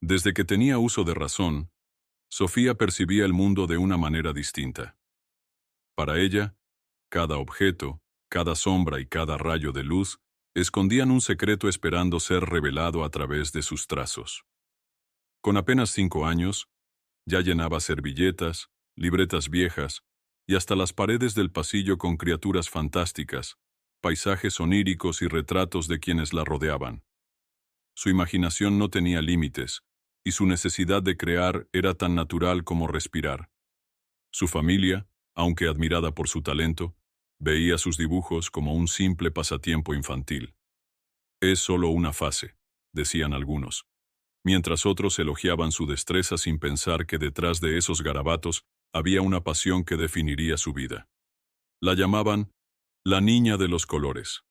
Desde que tenía uso de razón, Sofía percibía el mundo de una manera distinta. Para ella, cada objeto, cada sombra y cada rayo de luz escondían un secreto esperando ser revelado a través de sus trazos. Con apenas 5 años, ya llenaba servilletas, libretas viejas y hasta las paredes del pasillo con criaturas fantásticas, paisajes oníricos y retratos de quienes la rodeaban. Su imaginación no tenía límites, y su necesidad de crear era tan natural como respirar. Su familia, aunque admirada por su talento, veía sus dibujos como un simple pasatiempo infantil. Es solo una fase, decían algunos, mientras otros elogiaban su destreza sin pensar que detrás de esos garabatos había una pasión que definiría su vida. La llamaban la niña de los colores,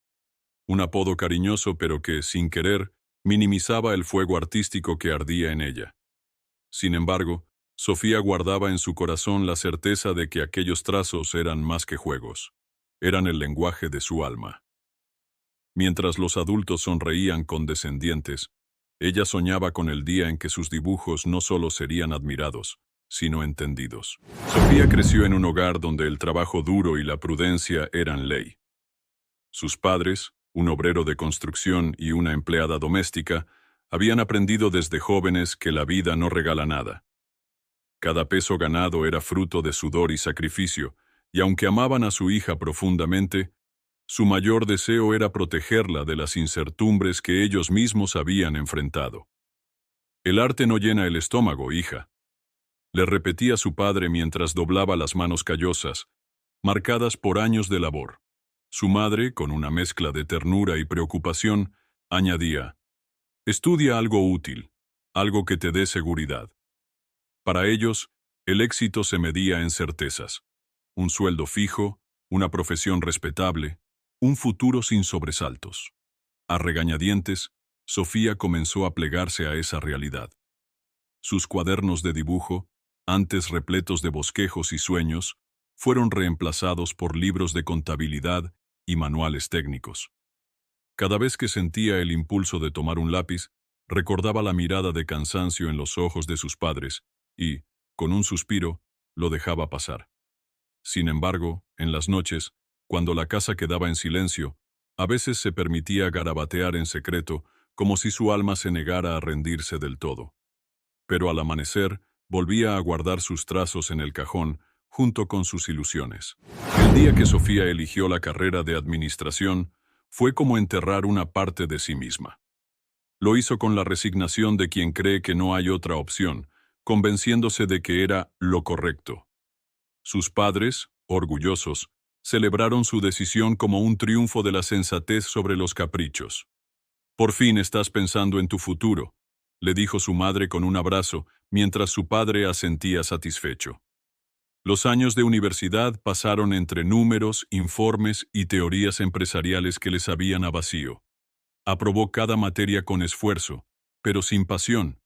un apodo cariñoso pero que, sin querer, minimizaba el fuego artístico que ardía en ella. Sin embargo, Sofía guardaba en su corazón la certeza de que aquellos trazos eran más que juegos, eran el lenguaje de su alma. Mientras los adultos sonreían condescendientes, ella soñaba con el día en que sus dibujos no solo serían admirados, sino entendidos. Sofía creció en un hogar donde el trabajo duro y la prudencia eran ley. Sus padres, un obrero de construcción y una empleada doméstica, habían aprendido desde jóvenes que la vida no regala nada. Cada peso ganado era fruto de sudor y sacrificio, y aunque amaban a su hija profundamente, su mayor deseo era protegerla de las incertidumbres que ellos mismos habían enfrentado. «El arte no llena el estómago, hija», le repetía su padre mientras doblaba las manos callosas, marcadas por años de labor. Su madre, con una mezcla de ternura y preocupación, añadía: «Estudia algo útil, algo que te dé seguridad». Para ellos, el éxito se medía en certezas: un sueldo fijo, una profesión respetable, un futuro sin sobresaltos. A regañadientes, Sofía comenzó a plegarse a esa realidad. Sus cuadernos de dibujo, antes repletos de bosquejos y sueños, fueron reemplazados por libros de contabilidad y manuales técnicos. Cada vez que sentía el impulso de tomar un lápiz, recordaba la mirada de cansancio en los ojos de sus padres y, con un suspiro, lo dejaba pasar. Sin embargo, en las noches, cuando la casa quedaba en silencio, a veces se permitía garabatear en secreto, como si su alma se negara a rendirse del todo. Pero al amanecer, volvía a guardar sus trazos en el cajón, junto con sus ilusiones. El día que Sofía eligió la carrera de administración, fue como enterrar una parte de sí misma. Lo hizo con la resignación de quien cree que no hay otra opción, convenciéndose de que era lo correcto. Sus padres, orgullosos, celebraron su decisión como un triunfo de la sensatez sobre los caprichos. «Por fin estás pensando en tu futuro», le dijo su madre con un abrazo, mientras su padre asentía satisfecho. Los años de universidad pasaron entre números, informes y teorías empresariales que le sabían a vacío. Aprobó cada materia con esfuerzo, pero sin pasión.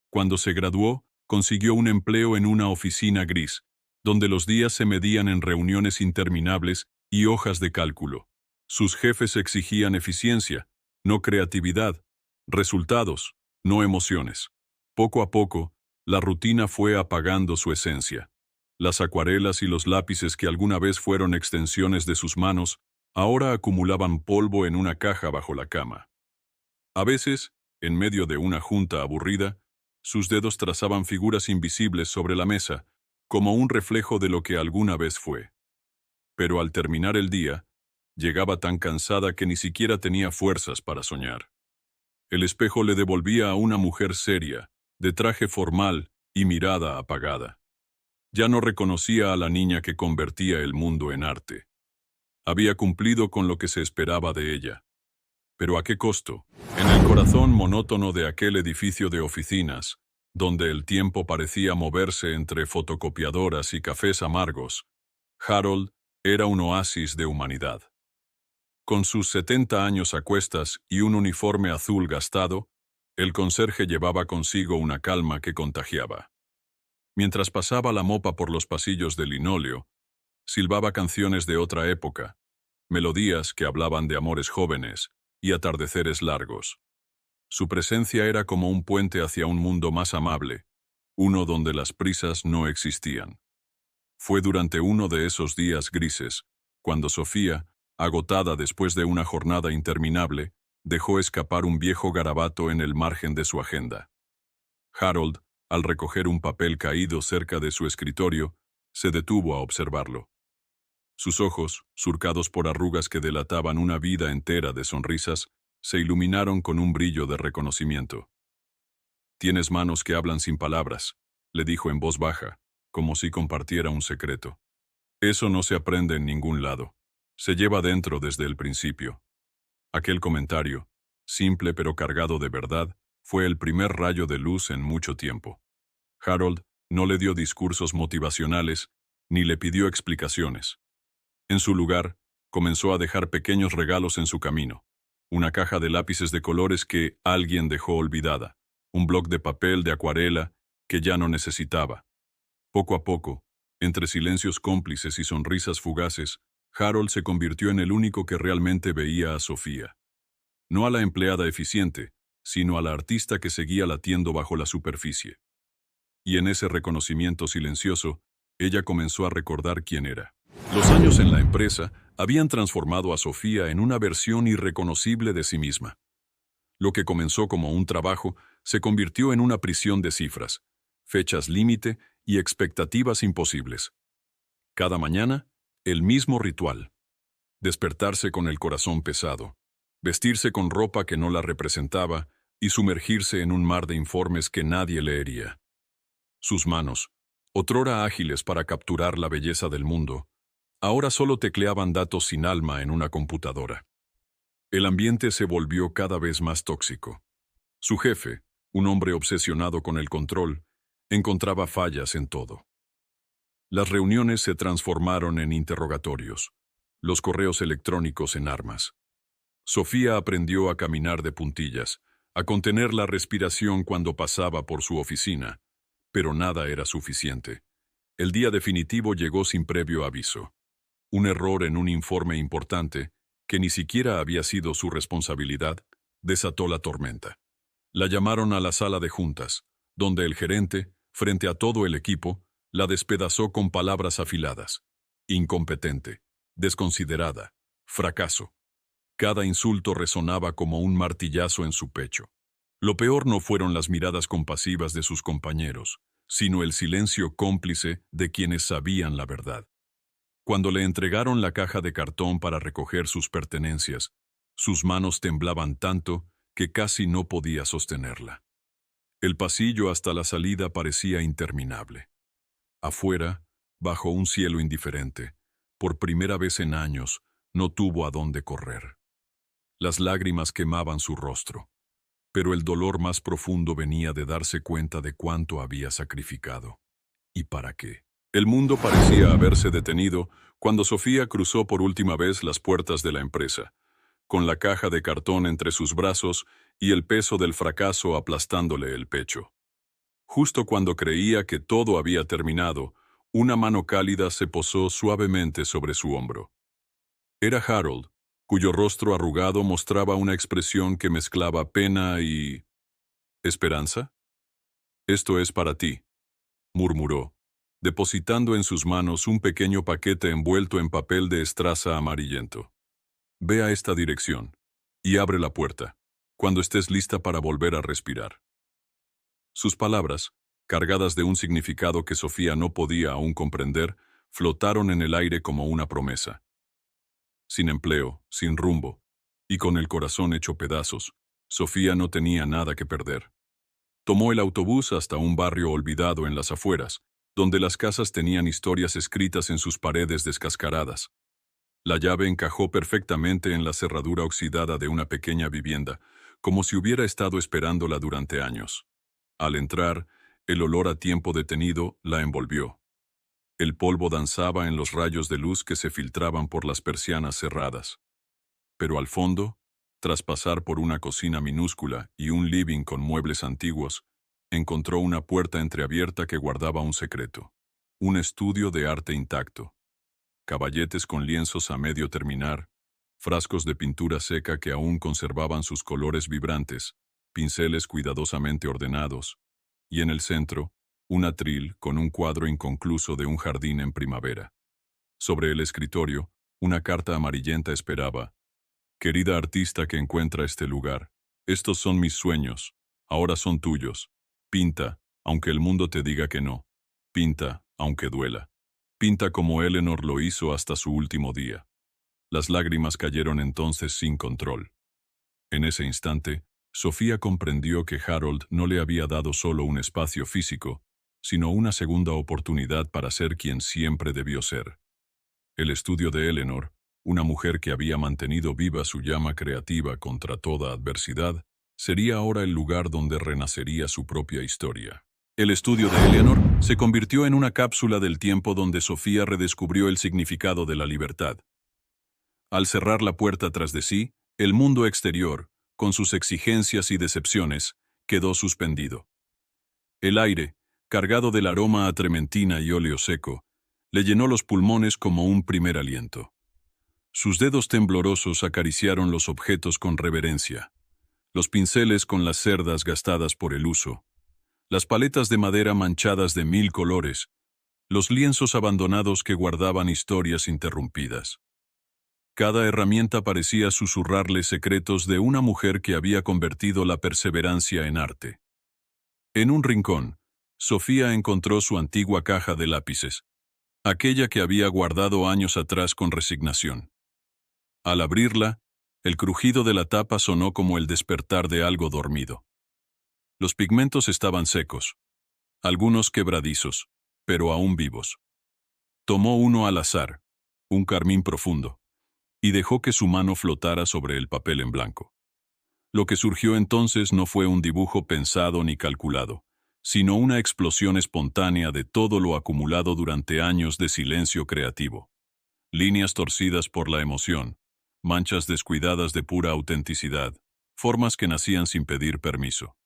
Cuando se graduó, consiguió un empleo en una oficina gris, donde los días se medían en reuniones interminables y hojas de cálculo. Sus jefes exigían eficiencia, no creatividad, resultados, no emociones. Poco a poco, la rutina fue apagando su esencia. Las acuarelas y los lápices que alguna vez fueron extensiones de sus manos, ahora acumulaban polvo en una caja bajo la cama. A veces, en medio de una junta aburrida, sus dedos trazaban figuras invisibles sobre la mesa, como un reflejo de lo que alguna vez fue. Pero al terminar el día, llegaba tan cansada que ni siquiera tenía fuerzas para soñar. El espejo le devolvía a una mujer seria, de traje formal y mirada apagada. Ya no reconocía a la niña que convertía el mundo en arte. Había cumplido con lo que se esperaba de ella. ¿Pero a qué costo? En el corazón monótono de aquel edificio de oficinas, donde el tiempo parecía moverse entre fotocopiadoras y cafés amargos, Harold era un oasis de humanidad. Con sus 70 años a cuestas y un uniforme azul gastado, el conserje llevaba consigo una calma que contagiaba. Mientras pasaba la mopa por los pasillos de linóleo, silbaba canciones de otra época, melodías que hablaban de amores jóvenes y atardeceres largos. Su presencia era como un puente hacia un mundo más amable, uno donde las prisas no existían. Fue durante uno de esos días grises, cuando Sofía, agotada después de una jornada interminable, dejó escapar un viejo garabato en el margen de su agenda. Harold, al recoger un papel caído cerca de su escritorio, se detuvo a observarlo. Sus ojos, surcados por arrugas que delataban una vida entera de sonrisas, se iluminaron con un brillo de reconocimiento. «Tienes manos que hablan sin palabras», le dijo en voz baja, como si compartiera un secreto. «Eso no se aprende en ningún lado. Se lleva dentro desde el principio». Aquel comentario, simple pero cargado de verdad, fue el primer rayo de luz en mucho tiempo. Harold no le dio discursos motivacionales ni le pidió explicaciones. En su lugar, comenzó a dejar pequeños regalos en su camino. Una caja de lápices de colores que alguien dejó olvidada, un bloc de papel de acuarela que ya no necesitaba. Poco a poco, entre silencios cómplices y sonrisas fugaces, Harold se convirtió en el único que realmente veía a Sofía. No a la empleada eficiente, sino a la artista que seguía latiendo bajo la superficie. Y en ese reconocimiento silencioso, ella comenzó a recordar quién era. Los años en la empresa habían transformado a Sofía en una versión irreconocible de sí misma. Lo que comenzó como un trabajo se convirtió en una prisión de cifras, fechas límite y expectativas imposibles. Cada mañana, el mismo ritual. Despertarse con el corazón pesado, vestirse con ropa que no la representaba y sumergirse en un mar de informes que nadie leería. Sus manos, otrora ágiles para capturar la belleza del mundo, ahora solo tecleaban datos sin alma en una computadora. El ambiente se volvió cada vez más tóxico. Su jefe, un hombre obsesionado con el control, encontraba fallas en todo. Las reuniones se transformaron en interrogatorios, los correos electrónicos en armas. Sofía aprendió a caminar de puntillas, a contener la respiración cuando pasaba por su oficina, pero nada era suficiente. El día definitivo llegó sin previo aviso. Un error en un informe importante, que ni siquiera había sido su responsabilidad, desató la tormenta. La llamaron a la sala de juntas, donde el gerente, frente a todo el equipo, la despedazó con palabras afiladas. Incompetente, desconsiderada, fracaso. Cada insulto resonaba como un martillazo en su pecho. Lo peor no fueron las miradas compasivas de sus compañeros, sino el silencio cómplice de quienes sabían la verdad. Cuando le entregaron la caja de cartón para recoger sus pertenencias, sus manos temblaban tanto que casi no podía sostenerla. El pasillo hasta la salida parecía interminable. Afuera, bajo un cielo indiferente, por primera vez en años, no tuvo a dónde correr. Las lágrimas quemaban su rostro, pero el dolor más profundo venía de darse cuenta de cuánto había sacrificado. ¿Y para qué? El mundo parecía haberse detenido cuando Sofía cruzó por última vez las puertas de la empresa, con la caja de cartón entre sus brazos y el peso del fracaso aplastándole el pecho. Justo cuando creía que todo había terminado, una mano cálida se posó suavemente sobre su hombro. Era Harold, cuyo rostro arrugado mostraba una expresión que mezclaba pena y... ¿esperanza? «Esto es para ti», murmuró, depositando en sus manos un pequeño paquete envuelto en papel de estraza amarillento. «Ve a esta dirección y abre la puerta, cuando estés lista para volver a respirar». Sus palabras, cargadas de un significado que Sofía no podía aún comprender, flotaron en el aire como una promesa. Sin empleo, sin rumbo, y con el corazón hecho pedazos, Sofía no tenía nada que perder. Tomó el autobús hasta un barrio olvidado en las afueras, donde las casas tenían historias escritas en sus paredes descascaradas. La llave encajó perfectamente en la cerradura oxidada de una pequeña vivienda, como si hubiera estado esperándola durante años. Al entrar, el olor a tiempo detenido la envolvió. El polvo danzaba en los rayos de luz que se filtraban por las persianas cerradas. Pero al fondo, tras pasar por una cocina minúscula y un living con muebles antiguos, encontró una puerta entreabierta que guardaba un secreto. Un estudio de arte intacto. Caballetes con lienzos a medio terminar, frascos de pintura seca que aún conservaban sus colores vibrantes, pinceles cuidadosamente ordenados, y en el centro, un atril con un cuadro inconcluso de un jardín en primavera. Sobre el escritorio, una carta amarillenta esperaba. Querida artista que encuentra este lugar, estos son mis sueños, ahora son tuyos. Pinta, aunque el mundo te diga que no. Pinta, aunque duela. Pinta como Eleanor lo hizo hasta su último día. Las lágrimas cayeron entonces sin control. En ese instante, Sofía comprendió que Harold no le había dado solo un espacio físico, sino una segunda oportunidad para ser quien siempre debió ser. El estudio de Eleanor, una mujer que había mantenido viva su llama creativa contra toda adversidad, sería ahora el lugar donde renacería su propia historia. El estudio de Eleanor se convirtió en una cápsula del tiempo donde Sofía redescubrió el significado de la libertad. Al cerrar la puerta tras de sí, el mundo exterior, con sus exigencias y decepciones, quedó suspendido. El aire, cargado del aroma a trementina y óleo seco, le llenó los pulmones como un primer aliento. Sus dedos temblorosos acariciaron los objetos con reverencia, los pinceles con las cerdas gastadas por el uso, las paletas de madera manchadas de 1000 colores, los lienzos abandonados que guardaban historias interrumpidas. Cada herramienta parecía susurrarle secretos de una mujer que había convertido la perseverancia en arte. En un rincón, Sofía encontró su antigua caja de lápices, aquella que había guardado años atrás con resignación. Al abrirla, el crujido de la tapa sonó como el despertar de algo dormido. Los pigmentos estaban secos, algunos quebradizos, pero aún vivos. Tomó uno al azar, un carmín profundo, y dejó que su mano flotara sobre el papel en blanco. Lo que surgió entonces no fue un dibujo pensado ni calculado, sino una explosión espontánea de todo lo acumulado durante años de silencio creativo. Líneas torcidas por la emoción, manchas descuidadas de pura autenticidad, formas que nacían sin pedir permiso.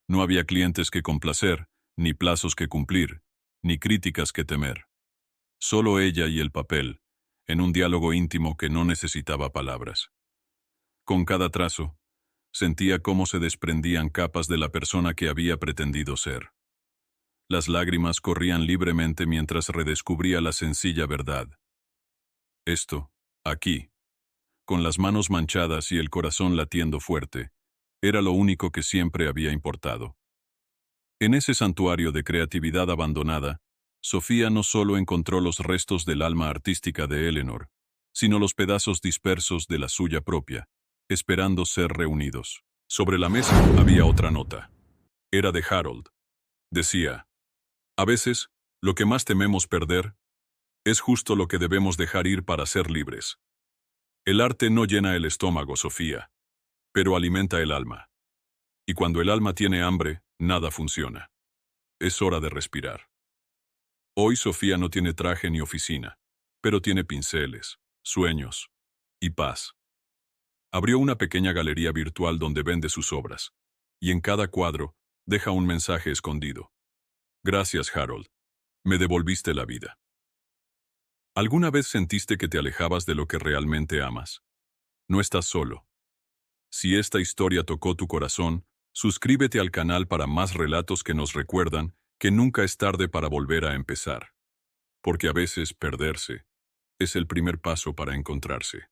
No había clientes que complacer, ni plazos que cumplir, ni críticas que temer. Solo ella y el papel, en un diálogo íntimo que no necesitaba palabras. Con cada trazo, sentía cómo se desprendían capas de la persona que había pretendido ser. Las lágrimas corrían libremente mientras redescubría la sencilla verdad. Esto, aquí, con las manos manchadas y el corazón latiendo fuerte, era lo único que siempre había importado. En ese santuario de creatividad abandonada, Sofía no solo encontró los restos del alma artística de Eleanor, sino los pedazos dispersos de la suya propia, esperando ser reunidos. Sobre la mesa había otra nota. Era de Harold. Decía, a veces, lo que más tememos perder es justo lo que debemos dejar ir para ser libres. El arte no llena el estómago, Sofía, pero alimenta el alma. Y cuando el alma tiene hambre, nada funciona. Es hora de respirar. Hoy Sofía no tiene traje ni oficina, pero tiene pinceles, sueños y paz. Abrió una pequeña galería virtual donde vende sus obras, y en cada cuadro deja un mensaje escondido. Gracias, Harold. Me devolviste la vida. ¿Alguna vez sentiste que te alejabas de lo que realmente amas? No estás solo. Si esta historia tocó tu corazón, suscríbete al canal para más relatos que nos recuerdan que nunca es tarde para volver a empezar. Porque a veces perderse es el primer paso para encontrarse.